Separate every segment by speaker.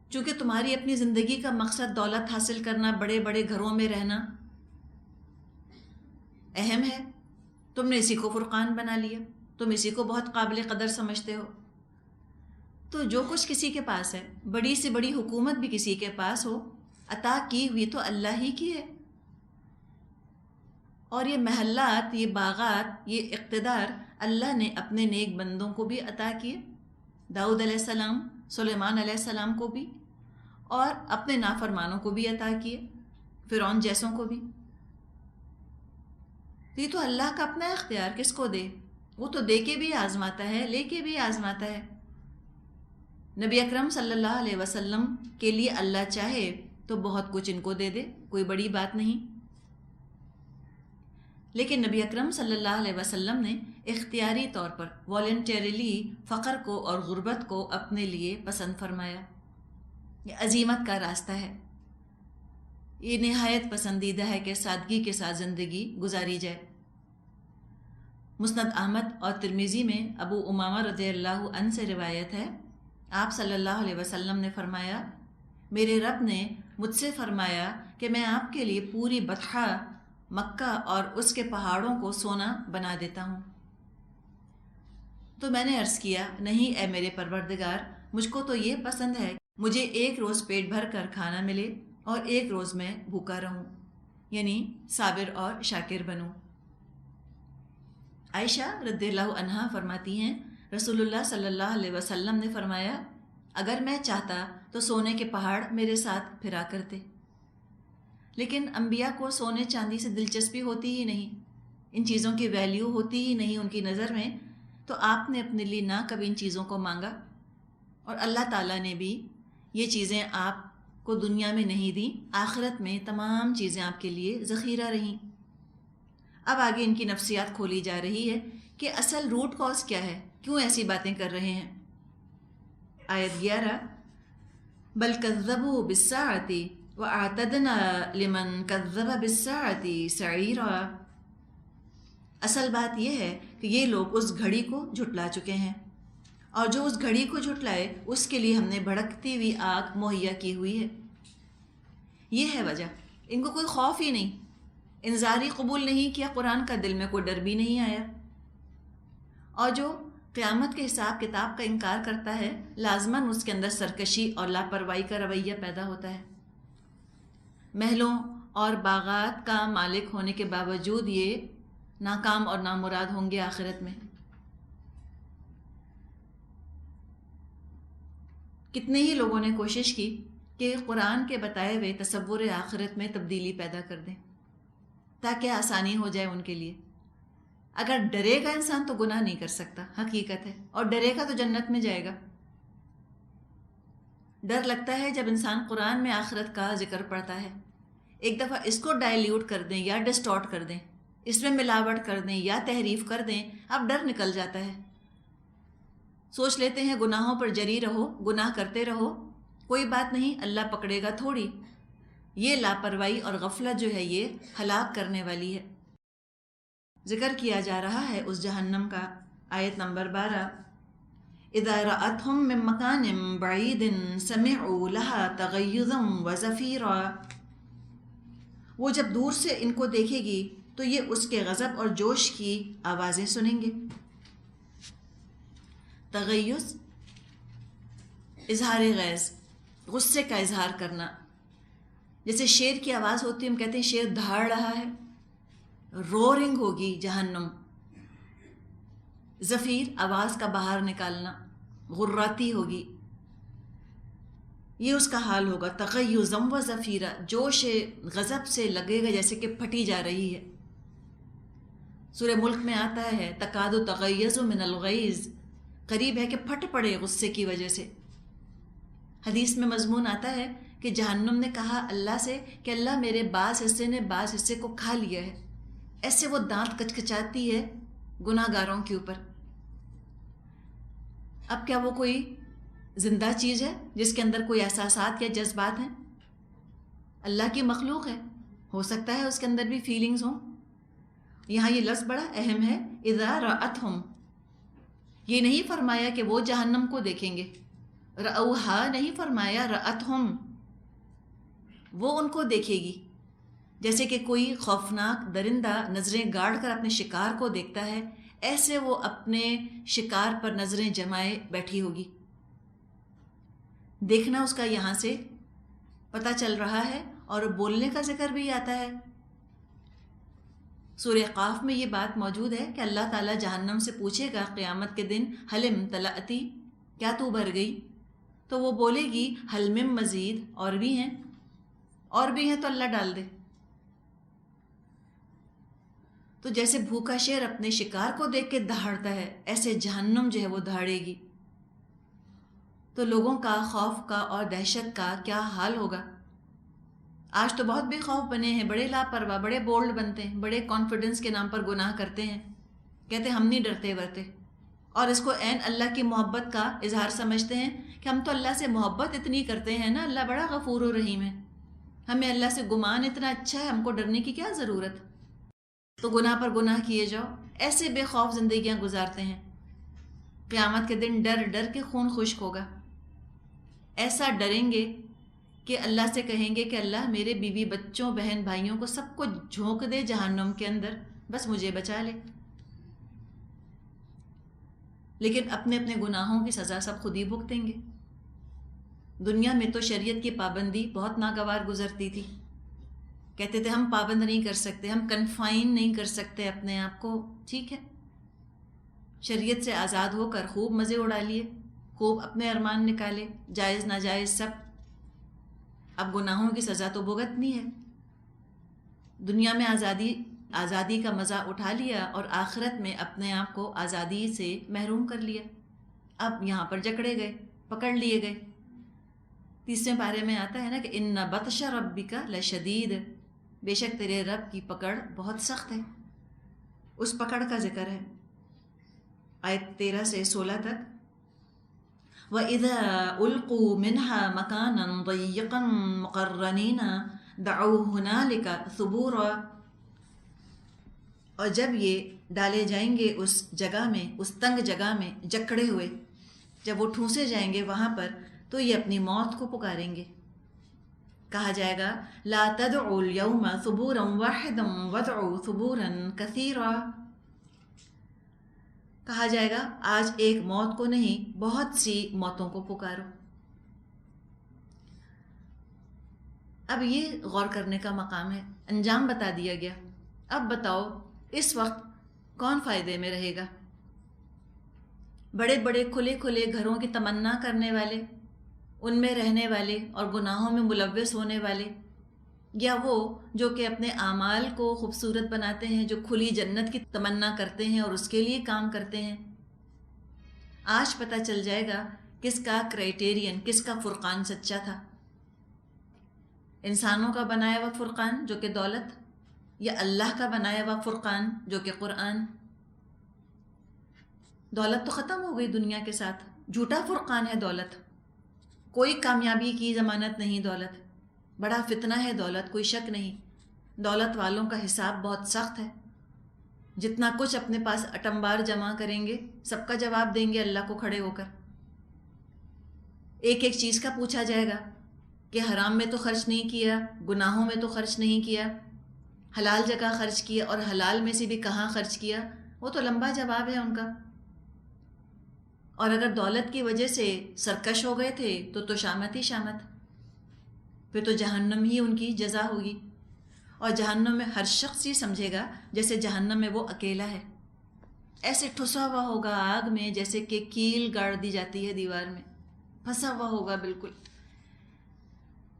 Speaker 1: چونکہ تمہاری اپنی زندگی کا مقصد دولت حاصل کرنا، بڑے بڑے گھروں میں رہنا اہم ہے، تم نے اسی کو فرقان بنا لیا، تم اسی کو بہت قابل قدر سمجھتے ہو۔ تو جو کچھ کسی کے پاس ہے، بڑی سے بڑی حکومت بھی کسی کے پاس ہو، عطا کی ہوئی تو اللہ ہی کی ہے۔ اور یہ محلات، یہ باغات، یہ اقتدار اللہ نے اپنے نیک بندوں کو بھی عطا کیے، داؤد علیہ السلام، سلیمان علیہ السلام کو بھی، اور اپنے نافرمانوں کو بھی عطا کیے، فرعون جیسوں کو بھی۔ یہ تو اللہ کا اپنا اختیار، کس کو دے؟ وہ تو دے کے بھی آزماتا ہے، لے کے بھی آزماتا ہے۔ نبی اکرم صلی اللہ علیہ وسلم کے لیے اللہ چاہے تو بہت کچھ ان کو دے دے، کوئی بڑی بات نہیں، لیکن نبی اکرم صلی اللہ علیہ وسلم نے اختیاری طور پر والنٹیریلی فقر کو اور غربت کو اپنے لیے پسند فرمایا۔ یہ عزیمت کا راستہ ہے، یہ نہایت پسندیدہ ہے کہ سادگی کے ساتھ زندگی گزاری جائے۔ مسند احمد اور ترمذی میں ابو امامہ رضی اللہ عنہ سے روایت ہے، آپ صلی اللہ علیہ وسلم نے فرمایا، میرے رب نے مجھ سے فرمایا کہ میں آپ کے لیے پوری بطحہ مکہ اور اس کے پہاڑوں کو سونا بنا دیتا ہوں۔ تو میں نے عرض کیا، نہیں اے میرے پروردگار، مجھ کو تو یہ پسند ہے مجھے ایک روز پیٹ بھر کر کھانا ملے اور ایک روز میں بھوکا رہوں، یعنی صابر اور شاکر بنوں۔ عائشہ رضی اللہ عنہا فرماتی ہیں، رسول اللہ صلی اللہ علیہ وسلم نے فرمایا، اگر میں چاہتا تو سونے کے پہاڑ میرے ساتھ پھرا کرتے، لیکن انبیاء کو سونے چاندی سے دلچسپی ہوتی ہی نہیں، ان چیزوں کی ویلیو ہوتی ہی نہیں ان کی نظر میں، تو آپ نے اپنے لیے نہ کبھی ان چیزوں کو مانگا، اور اللہ تعالیٰ نے بھی یہ چیزیں آپ کو دنیا میں نہیں دیں، آخرت میں تمام چیزیں آپ کے لیے ذخیرہ رہیں۔ اب آگے ان کی نفسیات کھولی جا رہی ہے کہ اصل روٹ کاز کیا ہے، کیوں ایسی باتیں کر رہے ہیں۔ آیت 11، بل کذبوا بالساعة واعتدنا لمن کذب بالساعة سعیرا۔ اصل بات یہ ہے کہ یہ لوگ اس گھڑی کو جھٹلا چکے ہیں، اور جو اس گھڑی کو جھٹلائے اس کے لیے ہم نے بھڑکتی ہوئی آگ مہیا کی ہوئی ہے۔ یہ ہے وجہ، ان کو کوئی خوف ہی نہیں، انذاری قبول نہیں کیا قرآن کا، دل میں کوئی ڈر بھی نہیں آیا، اور جو قیامت کے حساب کتاب کا انکار کرتا ہے، لازماً اس کے اندر سرکشی اور لاپرواہی کا رویہ پیدا ہوتا ہے۔ محلوں اور باغات کا مالک ہونے کے باوجود یہ ناکام اور نامراد ہوں گے آخرت میں۔ کتنے ہی لوگوں نے کوشش کی کہ قرآن کے بتائے ہوئے تصور آخرت میں تبدیلی پیدا کر دیں تاکہ آسانی ہو جائے ان کے لیے۔ اگر ڈرے گا انسان تو گناہ نہیں کر سکتا، حقیقت ہے، اور ڈرے گا تو جنت میں جائے گا۔ ڈر لگتا ہے جب انسان قرآن میں آخرت کا ذکر پڑھتا ہے، ایک دفعہ اس کو ڈائلیوٹ کر دیں یا ڈسٹارٹ کر دیں، اس میں ملاوٹ کر دیں یا تحریف کر دیں، اب ڈر نکل جاتا ہے۔ سوچ لیتے ہیں گناہوں پر جری رہو، گناہ کرتے رہو، کوئی بات نہیں، اللہ پکڑے گا تھوڑی۔ یہ لاپرواہی اور غفلت جو ہے یہ ہلاک کرنے والی ہے۔ ذکر کیا جا رہا ہے اس جہنم کا، آیت نمبر 12، اذا رأتهم من مکان بعید سمعوا لها تغیظا وزفیرا۔ وہ جب دور سے ان کو دیکھے گی تو یہ اس کے غضب اور جوش کی آوازیں سنیں گے۔ تغیظ، اظہار غیظ، غصے کا اظہار کرنا، جیسے شیر کی آواز ہوتی ہے، ہم کہتے ہیں شیر دھاڑ رہا ہے، رورنگ ہوگی جہنم۔ زفیر، آواز کا باہر نکالنا، غراتی ہوگی، یہ اس کا حال ہوگا۔ تغیظا و زفیرا، جوش غضب سے لگے گا جیسے کہ پھٹی جا رہی ہے۔ سورہ ملک میں آتا ہے تکاد تغیظ من الغیظ، قریب ہے کہ پھٹ پڑے غصے کی وجہ سے۔ حدیث میں مضمون آتا ہے کہ جہنم نے کہا اللہ سے کہ اللہ میرے بعض حصے نے بعض حصے کو کھا لیا ہے، ایسے وہ دانت کچکچاتی ہے گناہ گاروں کے اوپر۔ اب کیا وہ کوئی زندہ چیز ہے جس کے اندر کوئی احساسات یا جذبات ہیں؟ اللہ کی مخلوق ہے، ہو سکتا ہے اس کے اندر بھی فیلنگز ہوں۔ یہاں یہ لفظ بڑا اہم ہے، اذا رأتہم، یہ نہیں فرمایا کہ وہ جہنم کو دیکھیں گے، رأوہا نہیں فرمایا، رأتہم، وہ ان کو دیکھے گی، جیسے کہ کوئی خوفناک درندہ نظریں گاڑ کر اپنے شکار کو دیکھتا ہے، ایسے وہ اپنے شکار پر نظریں جمائے بیٹھی ہوگی۔ دیکھنا اس کا یہاں سے پتہ چل رہا ہے، اور بولنے کا ذکر بھی آتا ہے۔ سورہ قاف میں یہ بات موجود ہے کہ اللہ تعالیٰ جہنم سے پوچھے گا قیامت کے دن، حل امتلأتی، کیا تو بھر گئی؟ تو وہ بولے گی حل من مزید، اور بھی ہیں، اور بھی ہیں تو اللہ ڈال دے۔ تو جیسے بھوکا شیر اپنے شکار کو دیکھ کے دہاڑتا ہے، ایسے جہنم جو ہے وہ دہاڑے گی۔ تو لوگوں کا خوف کا اور دہشت کا کیا حال ہوگا؟ آج تو بہت بے خوف بنے ہیں، بڑے لاپرواہ، بڑے بولڈ بنتے ہیں، بڑے کانفیڈنس کے نام پر گناہ کرتے ہیں، کہتے ہیں ہم نہیں ڈرتے ورتے، اور اس کو عین اللہ کی محبت کا اظہار سمجھتے ہیں کہ ہم تو اللہ سے محبت اتنی کرتے ہیں نا، اللہ بڑا غفور و رحیم ہے، ہمیں اللہ سے گمان اتنا اچھا ہے، ہم کو ڈرنے کی کیا ضرورت؟ تو گناہ پر گناہ کیے جاؤ، ایسے بے خوف زندگیاں گزارتے ہیں۔ قیامت کے دن ڈر ڈر کے خون خشک ہوگا، ایسا ڈریں گے کہ اللہ سے کہیں گے کہ اللہ میرے بیوی بچوں بہن بھائیوں کو سب کو جھونک دے جہنم کے اندر، بس مجھے بچا لے۔ لیکن اپنے اپنے گناہوں کی سزا سب خود ہی بھگتیں گے۔ دنیا میں تو شریعت کی پابندی بہت ناگوار گزرتی تھی، کہتے تھے ہم پابند نہیں کر سکتے، ہم کنفائن نہیں کر سکتے اپنے آپ کو، ٹھیک ہے، شریعت سے آزاد ہو کر خوب مزے اڑا لیے، خوب اپنے ارمان نکالے، جائز ناجائز سب۔ اب گناہوں کی سزا تو بھگتنی ہے۔ دنیا میں آزادی کا مزہ اٹھا لیا، اور آخرت میں اپنے آپ کو آزادی سے محروم کر لیا۔ اب یہاں پر جکڑے گئے، پکڑ لیے گئے۔ 30ویں پارے میں آتا ہے نا کہ ان بطش ربک لشدید، بے شک تیرے رب کی پکڑ بہت سخت ہے۔ اس پکڑ کا ذکر ہے آیت 13 سے 16 تک۔ وَإِذَا أُلْقُوا مِنْهَا مَكَانًا ضَيِّقًا مُقَرَّنِينَ دَعَوْا هُنَالِكَ ثُبُورًا، اور جب یہ ڈالے جائیں گے اس جگہ میں، اس تنگ جگہ میں جکڑے ہوئے، جب وہ ٹھونسے جائیں گے وہاں پر، تو یہ اپنی موت کو پکاریں گے۔ کہا جائے گا لا تدعوا اليوم ثبورا واحدا وادعوا ثبورا كثيرا، کہا جائے گا آج ایک موت کو نہیں، بہت سی موتوں کو پکارو۔ اب یہ غور کرنے کا مقام ہے، انجام بتا دیا گیا۔ اب بتاؤ اس وقت کون فائدے میں رہے گا؟ بڑے بڑے کھلے کھلے گھروں کی تمنا کرنے والے، ان میں رہنے والے اور گناہوں میں ملوث ہونے والے، یا وہ جو کہ اپنے اعمال کو خوبصورت بناتے ہیں، جو کھلی جنت کی تمنا کرتے ہیں اور اس کے لیے کام کرتے ہیں؟ آج پتہ چل جائے گا کس کا کرائٹیرین، کس کا فرقان سچا تھا۔ انسانوں کا بنایا ہوا فرقان جو کہ دولت، یا اللہ کا بنایا ہوا فرقان جو کہ قرآن؟ دولت تو ختم ہو گئی دنیا کے ساتھ، جھوٹا فرقان ہے دولت، کوئی کامیابی کی ضمانت نہیں دولت، بڑا فتنہ ہے دولت، کوئی شک نہیں۔ دولت والوں کا حساب بہت سخت ہے، جتنا کچھ اپنے پاس اٹمبار جمع کریں گے سب کا جواب دیں گے اللہ کو کھڑے ہو کر۔ ایک ایک چیز کا پوچھا جائے گا کہ حرام میں تو خرچ نہیں کیا، گناہوں میں تو خرچ نہیں کیا، حلال جگہ خرچ کیا، اور حلال میں سے بھی کہاں خرچ کیا، وہ تو لمبا جواب ہے ان کا۔ اور اگر دولت کی وجہ سے سرکش ہو گئے تھے تو شامت ہی شامت، پھر تو جہنم ہی ان کی جزا ہوگی۔ اور جہنم میں ہر شخص یہ سمجھے گا جیسے جہنم میں وہ اکیلا ہے، ایسے ٹھسا ہوا ہوگا آگ میں جیسے کہ کیل گاڑ دی جاتی ہے دیوار میں، پھنسا ہوا ہوگا بالکل۔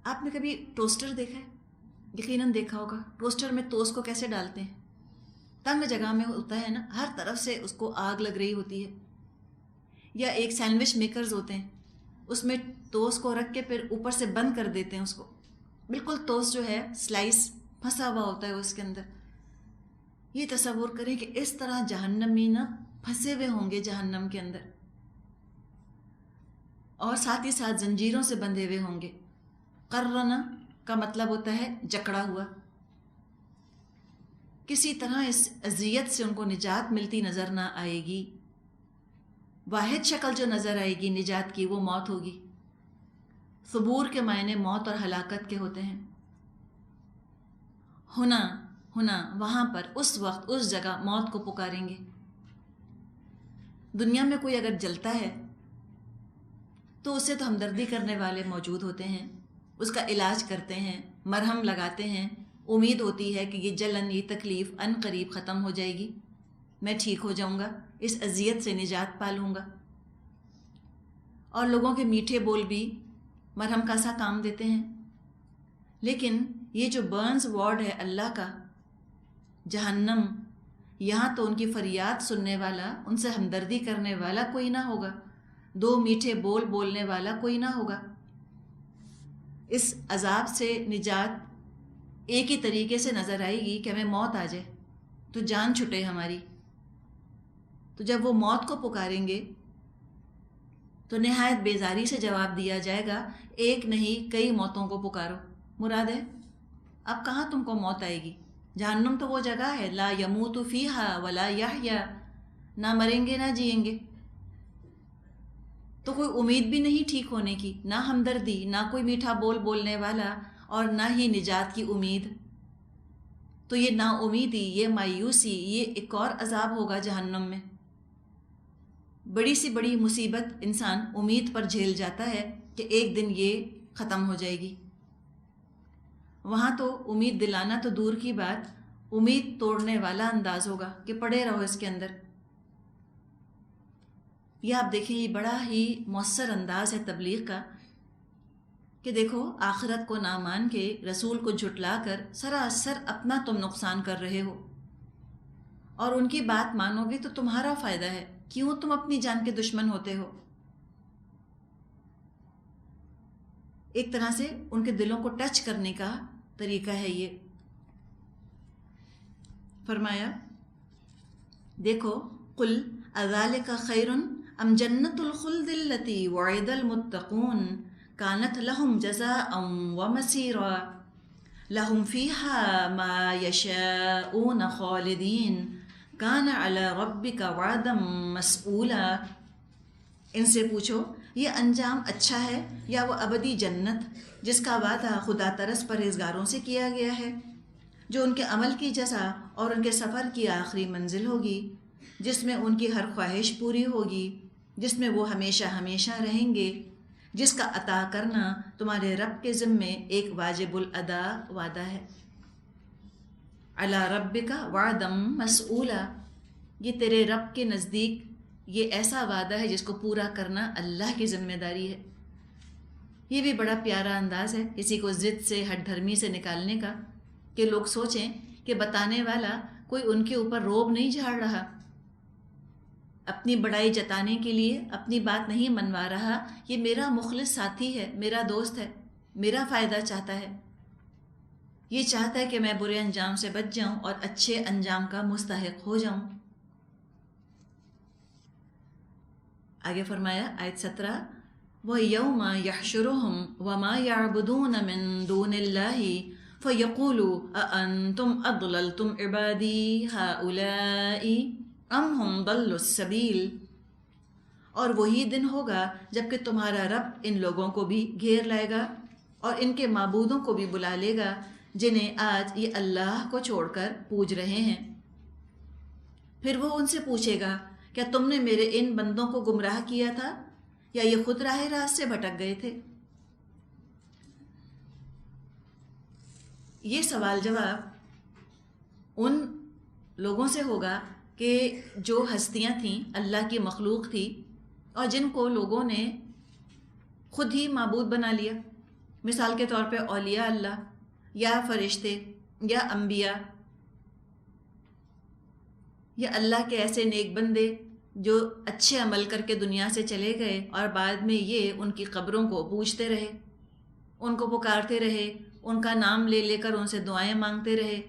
Speaker 1: آپ نے کبھی ٹوسٹر دیکھا ہے؟ یقیناً دیکھا ہوگا۔ ٹوسٹر میں ٹوسٹ کو کیسے ڈالتے ہیں؟ تنگ جگہ میں ہوتا ہے نا، ہر طرف سے اس کو آگ لگ رہی ہوتی ہے۔ یا ایک سینڈوچ میکرز ہوتے ہیں، اس میں ٹوسٹ کو رکھ کے پھر اوپر سے بند کر دیتے ہیں اس کو، بالکل ٹوسٹ جو ہے سلائس پھنسا ہوا ہوتا ہے اس کے اندر۔ یہ تصور کریں کہ اس طرح جہنمی نا پھنسے ہوئے ہوں گے جہنم کے اندر، اور ساتھ ہی ساتھ زنجیروں سے بندھے ہوئے ہوں گے۔ قرنا کا مطلب ہوتا ہے جکڑا ہوا۔ کسی طرح اس اذیت سے ان کو نجات ملتی نظر نہ آئے گی۔ واحد شکل جو نظر آئے گی نجات کی وہ موت ہوگی، ثبور کے معنی موت اور ہلاکت کے ہوتے ہیں۔ ہونا وہاں پر اس وقت اس جگہ موت کو پکاریں گے۔ دنیا میں کوئی اگر جلتا ہے تو اسے تو ہمدردی کرنے والے موجود ہوتے ہیں، اس کا علاج کرتے ہیں، مرہم لگاتے ہیں، امید ہوتی ہے کہ یہ جلن، یہ تکلیف ان قریب ختم ہو جائے گی، میں ٹھیک ہو جاؤں گا، اس اذیت سے نجات پا لوں گا۔ اور لوگوں کے میٹھے بول بھی مرہم کا سا کام دیتے ہیں۔ لیکن یہ جو برنز وارڈ ہے اللہ کا، جہنم، یہاں تو ان کی فریاد سننے والا، ان سے ہمدردی کرنے والا کوئی نہ ہوگا، دو میٹھے بول بولنے والا کوئی نہ ہوگا۔ اس عذاب سے نجات ایک ہی طریقے سے نظر آئے گی کہ ہمیں موت آ جائے تو جان چھٹے ہماری۔ تو جب وہ موت کو پکاریں گے تو نہایت بیزاری سے جواب دیا جائے گا، ایک نہیں کئی موتوں کو پکارو۔ مراد ہے اب کہاں تم کو موت آئے گی؟ جہنم تو وہ جگہ ہے لا یموت فیہا ولا یحیا، نہ مریں گے نہ جئیں گے، تو کوئی امید بھی نہیں ٹھیک ہونے کی، نہ ہمدردی، نہ کوئی میٹھا بول بولنے والا، اور نہ ہی نجات کی امید۔ تو یہ نا امیدی، یہ مایوسی، یہ ایک اور عذاب ہوگا جہنم میں۔ بڑی سی بڑی مصیبت انسان امید پر جھیل جاتا ہے کہ ایک دن یہ ختم ہو جائے گی۔ وہاں تو امید دلانا تو دور کی بات، امید توڑنے والا انداز ہوگا کہ پڑے رہو اس کے اندر۔ یہ آپ دیکھیں، یہ بڑا ہی مؤثر انداز ہے تبلیغ کا کہ دیکھو آخرت کو نہ مان کے، رسول کو جھٹلا کر سراسر اپنا تم نقصان کر رہے ہو، اور ان کی بات مانو گے تو تمہارا فائدہ ہے، کیوں تم اپنی جان کے دشمن ہوتے ہو؟ ایک طرح سے ان کے دلوں کو ٹچ کرنے کا طریقہ ہے یہ۔ فرمایا دیکھو، قل اذالک خیر ام جنت الخلد التی وعد المتقون کانت لهم جزاء ومسیرا لهم فیہا ما یشاؤون خالدین کان علی ربک وعدا مسئولا۔ ان سے پوچھو یہ انجام اچھا ہے یا وہ ابدی جنت جس کا وعدہ خدا ترس پرہیزگاروں سے کیا گیا ہے، جو ان کے عمل کی جزا اور ان کے سفر کی آخری منزل ہوگی، جس میں ان کی ہر خواہش پوری ہوگی، جس میں وہ ہمیشہ ہمیشہ رہیں گے، جس کا عطا کرنا تمہارے رب کے ذمے ایک واجب الادا وعدہ ہے۔ علی ربک وعدا مسئولا، یہ تیرے رب کے نزدیک یہ ایسا وعدہ ہے جس کو پورا کرنا اللہ کی ذمہ داری ہے۔ یہ بھی بڑا پیارا انداز ہے کسی کو ضد سے، ہٹ دھرمی سے نکالنے کا، کہ لوگ سوچیں کہ بتانے والا کوئی ان کے اوپر روب نہیں جھاڑ رہا، اپنی بڑائی جتانے کے لیے اپنی بات نہیں منوا رہا، یہ میرا مخلص ساتھی ہے، میرا دوست ہے، میرا فائدہ چاہتا ہے، یہ چاہتا ہے کہ میں برے انجام سے بچ جاؤں اور اچھے انجام کا مستحق ہو جاؤں۔ آگے فرمایا آیت 17، وَيَوْمَ يَحْشُرُهُمْ وَمَا يَعْبُدُونَ مِن دُونِ اللَّهِ فَيَقُولُ أَأَنْتُمْ أَضْلَلْتُمْ عِبَادِي هَؤُلَاءِ أَمْ هُمْ ضَلُّوا السَّبِيلَ۔ اور وہی دن ہوگا جب کہ تمہارا رب ان لوگوں کو بھی گھیر لائے گا اور ان کے معبودوں کو بھی بلا لے گا جنہیں آج یہ اللہ کو چھوڑ کر پوج رہے ہیں۔ پھر وہ ان سے پوچھے گا، کیا تم نے میرے ان بندوں کو گمراہ کیا تھا یا یہ خود راہ راست سے بھٹک گئے تھے؟ یہ سوال جواب ان لوگوں سے ہوگا کہ جو ہستیاں تھیں، اللہ کی مخلوق تھی، اور جن کو لوگوں نے خود ہی معبود بنا لیا، مثال کے طور پہ اولیاء اللہ یا فرشتے یا انبیاء یا اللہ کے ایسے نیک بندے جو اچھے عمل کر کے دنیا سے چلے گئے اور بعد میں یہ ان کی قبروں کو پوجتے رہے، ان کو پکارتے رہے، ان کا نام لے لے کر ان سے دعائیں مانگتے رہے،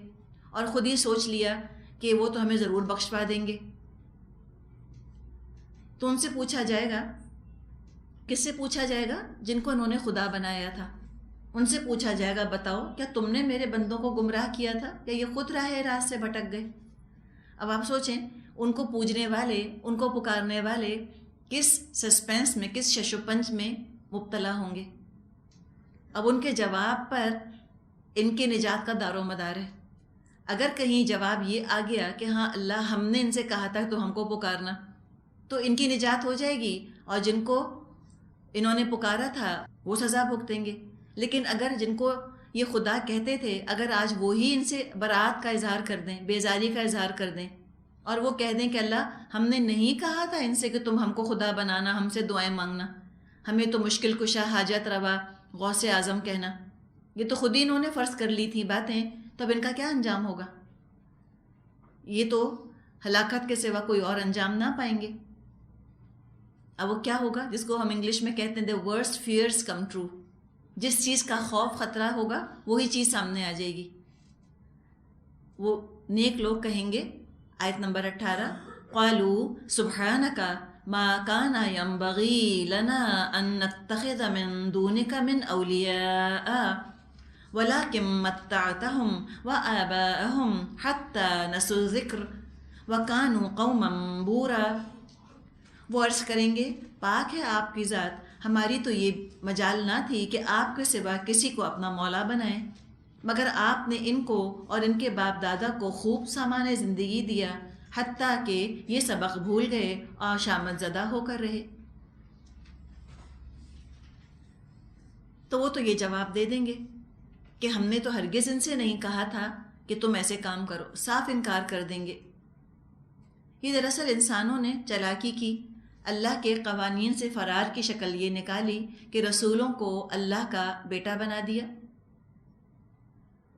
Speaker 1: اور خود ہی سوچ لیا کہ وہ تو ہمیں ضرور بخشوا دیں گے۔ تو ان سے پوچھا جائے گا، کس سے پوچھا جائے گا؟ جن کو انہوں نے خدا بنایا تھا، ان سے پوچھا جائے گا، بتاؤ کیا تم نے میرے بندوں کو گمراہ کیا تھا یا یہ خود راہ راست سے بھٹک گئے؟ اب آپ سوچیں، ان کو پوجنے والے، ان کو پکارنے والے کس سسپینس میں، کس شش و پنج میں مبتلا ہوں گے۔ اب ان کے جواب پر ان کے نجات کا دار و مدار ہے۔ اگر کہیں جواب یہ آ گیا کہ ہاں اللہ ہم نے ان سے کہا تھا تو ہم کو پکارنا، تو ان کی نجات ہو جائے گی، اور جن کو انہوں نے پکارا تھا وہ سزا بھگتیں گے۔ لیکن اگر جن کو یہ خدا کہتے تھے، اگر آج وہی ان سے برات کا اظہار کر دیں، بیزاری کا اظہار کر دیں، اور وہ کہہ دیں کہ اللہ ہم نے نہیں کہا تھا ان سے کہ تم ہم کو خدا بنانا، ہم سے دعائیں مانگنا، ہمیں تو مشکل کشا، حاجت روا، غوث اعظم کہنا، یہ تو خود ہی انہوں نے فرض کر لی تھی باتیں، تو اب ان کا کیا انجام ہوگا؟ یہ تو ہلاکت کے سوا کوئی اور انجام نہ پائیں گے۔ اب وہ کیا ہوگا جس کو ہم انگلش میں کہتے ہیں the worst fears come true، جس چیز کا خوف خطرہ ہوگا وہی چیز سامنے آ جائے گی۔ وہ نیک لوگ کہیں گے، آیت نمبر 18، قالوا سبحانک ما کان ینبغی لنا ان نتخذ من دونک من اولیاء ولكن متعتهم وآباءهم حتى نسوا الذکر وكانوا قوما بورا۔ وہ عرض کریں گے، پاک ہے آپ کی ذات، ہماری تو یہ مجال نہ تھی کہ آپ کے سوا کسی کو اپنا مولا بنائیں، مگر آپ نے ان کو اور ان کے باپ دادا کو خوب سامان زندگی دیا، حتیٰ کہ یہ سبق بھول گئے اور شامت زدہ ہو کر رہے۔ تو وہ تو یہ جواب دے دیں گے کہ ہم نے تو ہرگز ان سے نہیں کہا تھا کہ تم ایسے کام کرو، صاف انکار کر دیں گے۔ یہ دراصل انسانوں نے چالاکی کی، اللہ کے قوانین سے فرار کی شکل یہ نکالی کہ رسولوں کو اللہ کا بیٹا بنا دیا،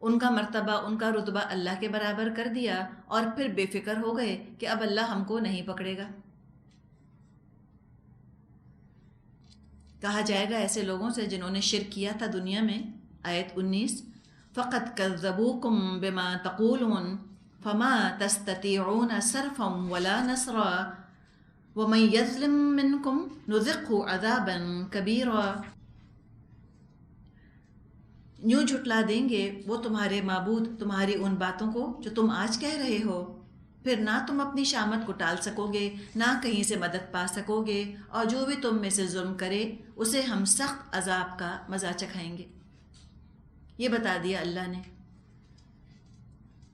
Speaker 1: ان کا مرتبہ، ان کا رتبہ اللہ کے برابر کر دیا، اور پھر بے فکر ہو گئے کہ اب اللہ ہم کو نہیں پکڑے گا۔ کہا جائے گا ایسے لوگوں سے جنہوں نے شرک کیا تھا دنیا میں، آیت 19، فَقَدْ كَذَّبُوكُمْ بِمَا تَقُولُونَ فَمَا تَسْتَطِيعُونَ صَرْفًا وَلَا نَصْرًا وَمَنْ يَظْلِمْ مِنْكُمْ نُذِقْهُ عَذَابًا كَبِيرًا۔ یوں جھٹلا دیں گے وہ تمہارے معبود تمہاری ان باتوں کو جو تم آج کہہ رہے ہو، پھر نہ تم اپنی شامت کو ٹال سکو گے، نہ کہیں سے مدد پا سکو گے، اور جو بھی تم میں سے ظلم کرے اسے ہم سخت عذاب کا مزہ چکھائیں گے۔ یہ بتا دیا اللہ نے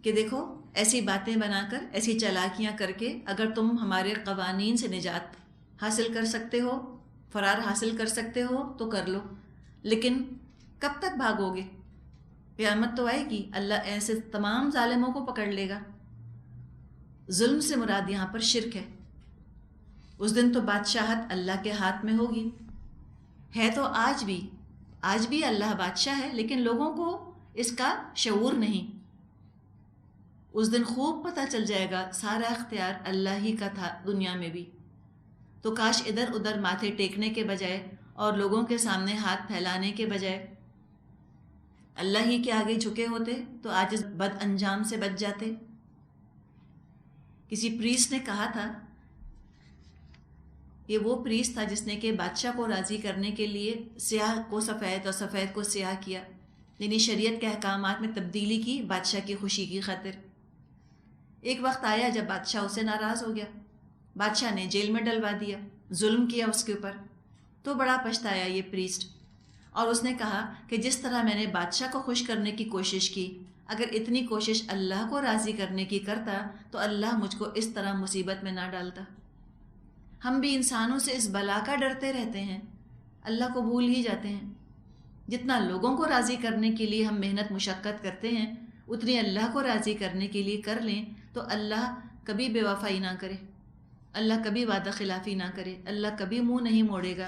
Speaker 1: کہ دیکھو ایسی باتیں بنا کر، ایسی چالاکیاں کر کے اگر تم ہمارے قوانین سے نجات حاصل کر سکتے ہو، فرار حاصل کر سکتے ہو تو کر لو، لیکن کب تک بھاگو گے؟ قیامت تو آئے گی، اللہ ایسے تمام ظالموں کو پکڑ لے گا۔ ظلم سے مراد یہاں پر شرک ہے۔ اس دن تو بادشاہت اللہ کے ہاتھ میں ہوگی، ہے تو آج بھی اللہ بادشاہ ہے، لیکن لوگوں کو اس کا شعور نہیں۔ اس دن خوب پتہ چل جائے گا سارا اختیار اللہ ہی کا تھا دنیا میں بھی، تو کاش ادھر ادھر ماتھے ٹیکنے کے بجائے اور لوگوں کے سامنے ہاتھ پھیلانے کے بجائے اللہ ہی کے آگے جھکے ہوتے تو آج اس بد انجام سے بچ جاتے۔ کسی پریسٹ نے کہا تھا، یہ وہ پریسٹ تھا جس نے کہ بادشاہ کو راضی کرنے کے لیے سیاہ کو سفید اور سفید کو سیاہ کیا، یعنی شریعت کے احکامات میں تبدیلی کی بادشاہ کی خوشی کی خاطر۔ ایک وقت آیا جب بادشاہ اسے ناراض ہو گیا، بادشاہ نے جیل میں ڈلوا دیا، ظلم کیا اس کے اوپر، تو بڑا پچھتایا یہ پریسٹ، اور اس نے کہا کہ جس طرح میں نے بادشاہ کو خوش کرنے کی کوشش کی، اگر اتنی کوشش اللہ کو راضی کرنے کی کرتا تو اللہ مجھ کو اس طرح مصیبت میں نہ ڈالتا۔ ہم بھی انسانوں سے اس بلا کا ڈرتے رہتے ہیں، اللہ کو بھول ہی جاتے ہیں۔ جتنا لوگوں کو راضی کرنے کے لیے ہم محنت مشقت کرتے ہیں، اتنی اللہ کو راضی کرنے کے لیے کر لیں تو اللہ کبھی بے وفائی نہ کرے، اللہ کبھی وعدہ خلافی نہ کرے، اللہ کبھی منہ نہیں موڑے گا۔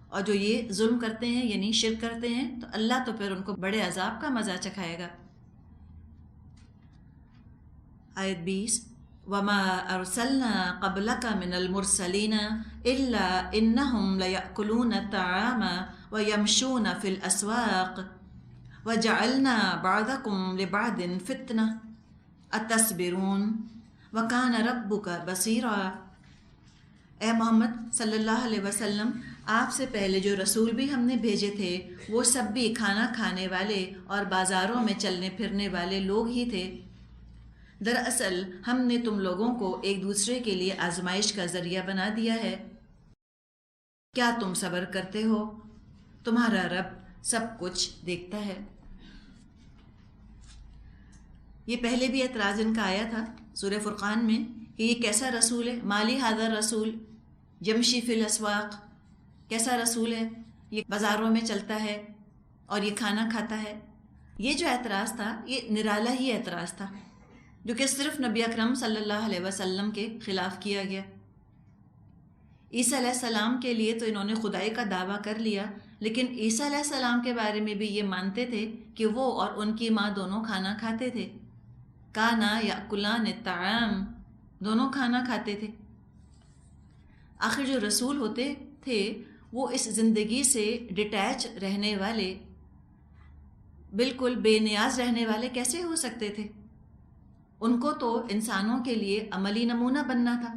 Speaker 1: اور جو یہ ظلم کرتے ہیں یعنی شرک کرتے ہیں تو اللہ تو پھر ان کو بڑے عذاب کا مزہ چکھائے گا۔ آیت 20، وَمَا أَرْسَلْنَا قَبْلَكَ مِنَ الْمُرْسَلِينَ إِلَّا إِنَّهُمْ لَيَأْكُلُونَ الطَّعَامَ وَيَمْشُونَ فِي الْأَسْوَاقِ وَجَعَلْنَا بَعْضَكُمْ لِبَعْضٍ فِتْنَةً أَتَصْبِرُونَ وَكَانَ رَبُّكَ بَصِيرًا۔ اے محمد صلی اللہ علیہ وسلم، آپ سے پہلے جو رسول بھی ہم نے بھیجے تھے وہ سب بھی کھانا کھانے والے اور بازاروں میں چلنے پھرنے والے لوگ ہی تھے۔ دراصل ہم نے تم لوگوں کو ایک دوسرے کے لیے آزمائش کا ذریعہ بنا دیا ہے، کیا تم صبر کرتے ہو؟ تمہارا رب سب کچھ دیکھتا ہے۔ یہ پہلے بھی اعتراض ان کا آیا تھا سورہ فرقان میں کہ یہ کیسا رسول ہے، مالی ھذا رسول یمشی فی الاسواق، کیسا رسول ہے یہ بازاروں میں چلتا ہے اور یہ کھانا کھاتا ہے۔ یہ جو اعتراض تھا یہ نرالا ہی اعتراض تھا جو کہ صرف نبی اکرم صلی اللہ علیہ وسلم کے خلاف کیا گیا۔ عیسیٰ علیہ السلام کے لیے تو انہوں نے خدائی کا دعویٰ کر لیا، لیکن عیسیٰ علیہ السلام کے بارے میں بھی یہ مانتے تھے کہ وہ اور ان کی ماں دونوں کھانا کھاتے تھے۔ کانا یاکلان الطعام، دونوں کھانا کھاتے تھے۔ آخر جو رسول ہوتے تھے وہ اس زندگی سے ڈٹیچ رہنے والے، بالکل بے نیاز رہنے والے کیسے ہو سکتے تھے؟ ان کو تو انسانوں کے لیے عملی نمونہ بننا تھا۔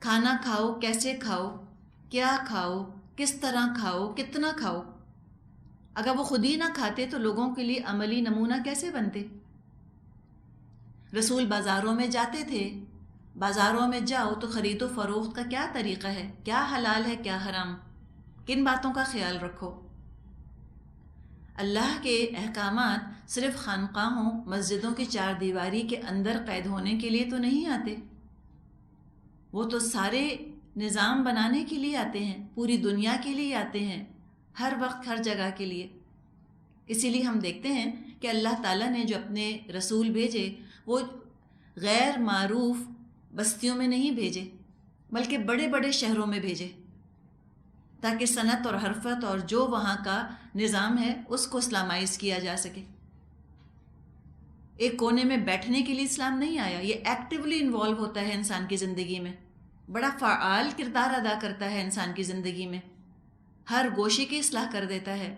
Speaker 1: کھانا کھاؤ، کیسے کھاؤ، کیا کھاؤ، کس طرح کھاؤ، کتنا کھاؤ۔ اگر وہ خود ہی نہ کھاتے تو لوگوں کے لیے عملی نمونہ کیسے بنتے؟ رسول بازاروں میں جاتے تھے، بازاروں میں جاؤ تو خرید و فروخت کا کیا طریقہ ہے، کیا حلال ہے کیا حرام، کن باتوں کا خیال رکھو۔ اللہ کے احکامات صرف خانقاہوں، مسجدوں کی چار دیواری کے اندر قید ہونے کے لیے تو نہیں آتے، وہ تو سارے نظام بنانے کے لیے آتے ہیں، پوری دنیا کے لیے آتے ہیں، ہر وقت ہر جگہ کے لیے۔ اسی لیے ہم دیکھتے ہیں کہ اللہ تعالیٰ نے جو اپنے رسول بھیجے وہ غیر معروف بستیوں میں نہیں بھیجے بلکہ بڑے بڑے شہروں میں بھیجے، تاکہ صنعت اور حرفت اور جو وہاں کا نظام ہے اس کو اسلامائز کیا جا سکے۔ ایک کونے میں بیٹھنے کے لیے اسلام نہیں آیا، یہ ایکٹیولی انوالو ہوتا ہے انسان کی زندگی میں، بڑا فعال کردار ادا کرتا ہے انسان کی زندگی میں، ہر گوشے کی اصلاح کر دیتا ہے۔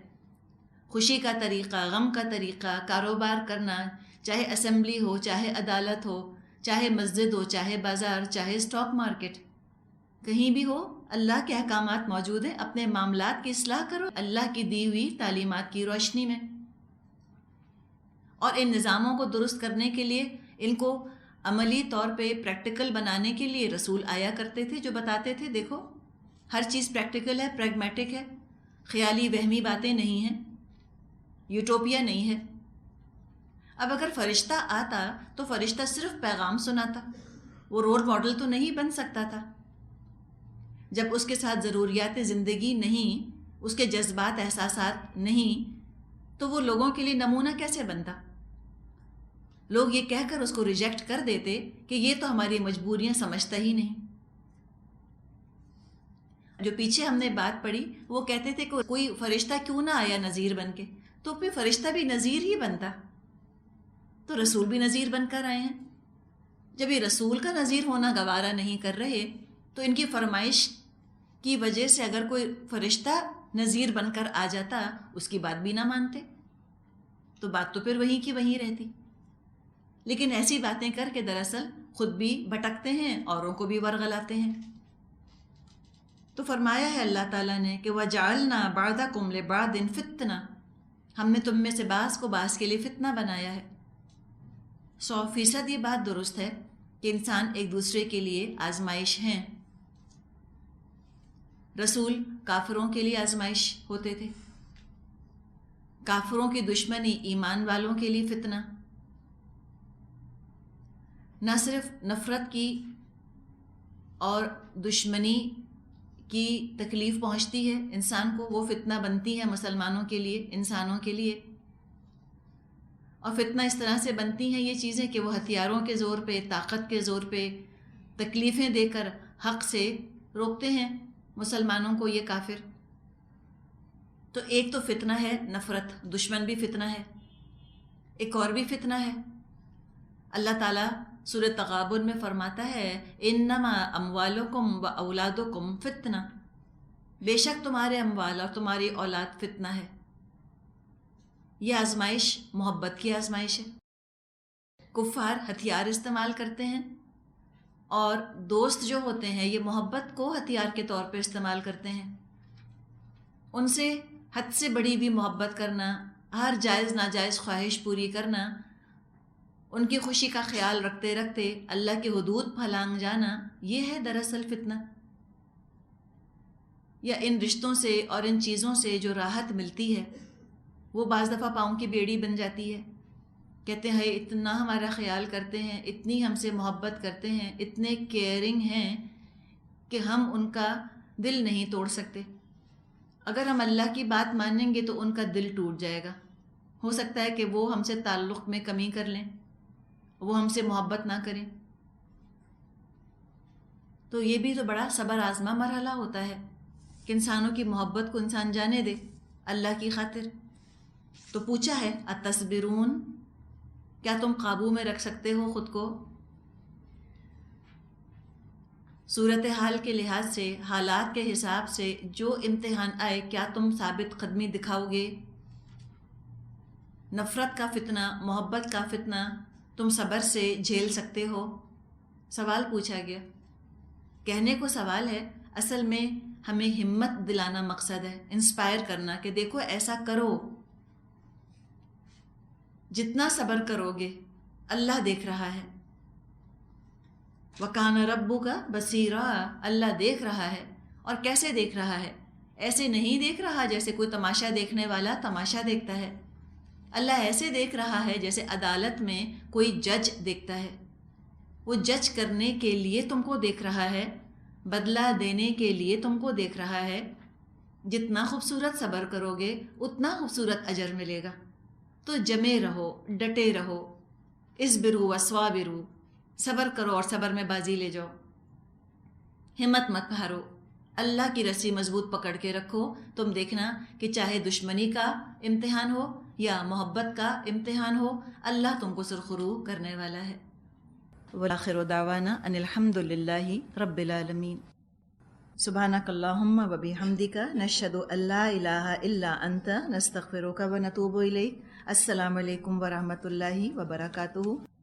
Speaker 1: خوشی کا طریقہ، غم کا طریقہ، کاروبار کرنا، چاہے اسمبلی ہو، چاہے عدالت ہو، چاہے مسجد ہو، چاہے بازار، چاہے اسٹاک مارکیٹ، کہیں بھی ہو اللہ کے احکامات موجود ہیں۔ اپنے معاملات کی اصلاح کرو اللہ کی دی ہوئی تعلیمات کی روشنی میں، اور ان نظاموں کو درست کرنے کے لیے، ان کو عملی طور پہ پریکٹیکل بنانے کے لیے رسول آیا کرتے تھے جو بتاتے تھے دیکھو ہر چیز پریکٹیکل ہے، پریگمیٹک ہے، خیالی وہمی باتیں نہیں ہیں، یوٹوپیا نہیں ہے۔ اب اگر فرشتہ آتا تو فرشتہ صرف پیغام سناتا، وہ رول ماڈل تو نہیں بن سکتا تھا۔ جب اس کے ساتھ ضروریات زندگی نہیں، اس کے جذبات احساسات نہیں، تو وہ لوگوں کے لیے نمونہ کیسے بنتا؟ لوگ یہ کہہ کر اس کو ریجیکٹ کر دیتے کہ یہ تو ہماری مجبوریاں سمجھتا ہی نہیں۔ جو پیچھے ہم نے بات پڑھی وہ کہتے تھے کہ کوئی فرشتہ کیوں نہ آیا نذیر بن کے، تو پھر فرشتہ بھی نذیر ہی بنتا، تو رسول بھی نذیر بن کر آئے ہیں۔ جب یہ رسول کا نذیر ہونا گوارا نہیں کر رہے تو ان کی فرمائش کی وجہ سے اگر کوئی فرشتہ نذیر بن کر آ جاتا اس کی بات بھی نہ مانتے تو بات تو پھر وہیں کی وہیں رہتی۔ لیکن ایسی باتیں کر کے دراصل خود بھی بھٹکتے ہیں، اوروں کو بھی ورغلاتے ہیں۔ تو فرمایا ہے اللہ تعالیٰ نے کہ وَجَعَلْنَا بَعْضَكُمْ لِبَعْضٍ فِتْنَةً، ہم نے تم میں سے بعض کو بعض کے لیے فتنہ بنایا ہے۔ 100% یہ بات درست ہے کہ انسان ایک دوسرے کے لیے آزمائش ہیں۔ رسول کافروں کے لیے آزمائش ہوتے تھے، کافروں کی دشمنی ایمان والوں کے لیے فتنہ، نہ صرف نفرت کی اور دشمنی کی تکلیف پہنچتی ہے انسان کو، وہ فتنہ بنتی ہے مسلمانوں کے لیے، انسانوں کے لیے، اور فتنہ اس طرح سے بنتی ہیں یہ چیزیں کہ وہ ہتھیاروں کے زور پہ، طاقت کے زور پہ تکلیفیں دے کر حق سے روکتے ہیں مسلمانوں کو یہ کافر۔ تو ایک تو فتنہ ہے نفرت، دشمن بھی فتنہ ہے، ایک اور بھی فتنہ ہے۔ اللہ تعالیٰ سورۃ تغابن میں فرماتا ہے انما اموالکم و اولادکم فتنہ، بے شک تمہارے اموال اور تمہاری اولاد فتنہ ہے۔ یہ آزمائش محبت کی آزمائش ہے۔ کفار ہتھیار استعمال کرتے ہیں اور دوست جو ہوتے ہیں یہ محبت کو ہتھیار کے طور پہ استعمال کرتے ہیں۔ ان سے حد سے بڑی بھی محبت کرنا، ہر جائز ناجائز خواہش پوری کرنا، ان کی خوشی کا خیال رکھتے رکھتے اللہ کی حدود پھلانگ جانا، یہ ہے دراصل فتنہ۔ یا ان رشتوں سے اور ان چیزوں سے جو راحت ملتی ہے وہ بعض دفعہ پاؤں کی بیڑی بن جاتی ہے. کہتے ہیں اتنا ہمارا خیال کرتے ہیں، اتنی ہم سے محبت کرتے ہیں، اتنے کیئرنگ ہیں کہ ہم ان کا دل نہیں توڑ سکتے. اگر ہم اللہ کی بات مانیں گے تو ان کا دل ٹوٹ جائے گا. ہو سکتا ہے کہ وہ ہم سے تعلق میں کمی کر لیں، وہ ہم سے محبت نہ کریں. تو یہ بھی تو بڑا صبر آزما مرحلہ ہوتا ہے کہ انسانوں کی محبت کو انسان جانے دے اللہ کی خاطر. تو پوچھا ہے اتصبرون، کیا تم قابو میں رکھ سکتے ہو خود کو؟ صورتحال کے لحاظ سے، حالات کے حساب سے جو امتحان آئے کیا تم ثابت قدمی دکھاؤ گے؟ نفرت کا فتنہ، محبت کا فتنہ تم صبر سے جھیل سکتے ہو؟ سوال پوچھا گیا. کہنے کو سوال ہے، اصل میں ہمیں ہمت دلانا مقصد ہے، انسپائر کرنا کہ دیکھو ایسا کرو. جتنا صبر کرو گے اللہ دیکھ رہا ہے. وَكَانَ رَبُّكَ بَصِيرًا، اللہ دیکھ رہا ہے. اور کیسے دیکھ رہا ہے؟ ایسے نہیں دیکھ رہا جیسے کوئی تماشا دیکھنے والا تماشا دیکھتا ہے. اللہ ایسے دیکھ رہا ہے جیسے عدالت میں کوئی جج دیکھتا ہے. وہ جج کرنے کے لیے تم کو دیکھ رہا ہے، بدلہ دینے کے لیے تم کو دیکھ رہا ہے. جتنا خوبصورت صبر کرو گے اتنا خوبصورت اجر ملے گا. تو جمے رہو، ڈٹے رہو. اصبروا وصابروا، صبر کرو اور صبر میں بازی لے جاؤ. ہمت مت ہارو، اللہ کی رسی مضبوط پکڑ کے رکھو. تم دیکھنا کہ چاہے دشمنی کا امتحان ہو یا محبت کا امتحان ہو، اللہ تم کو سرخرو کرنے والا ہے. وآخر دعوانا ان الحمد للہ رب العالمین. سبحانک اللہم و بحمدک نشہد ان لا الہ الا انت نستغفرک و نتوب الیک. السلام علیکم ورحمۃ اللہ وبرکاتہ.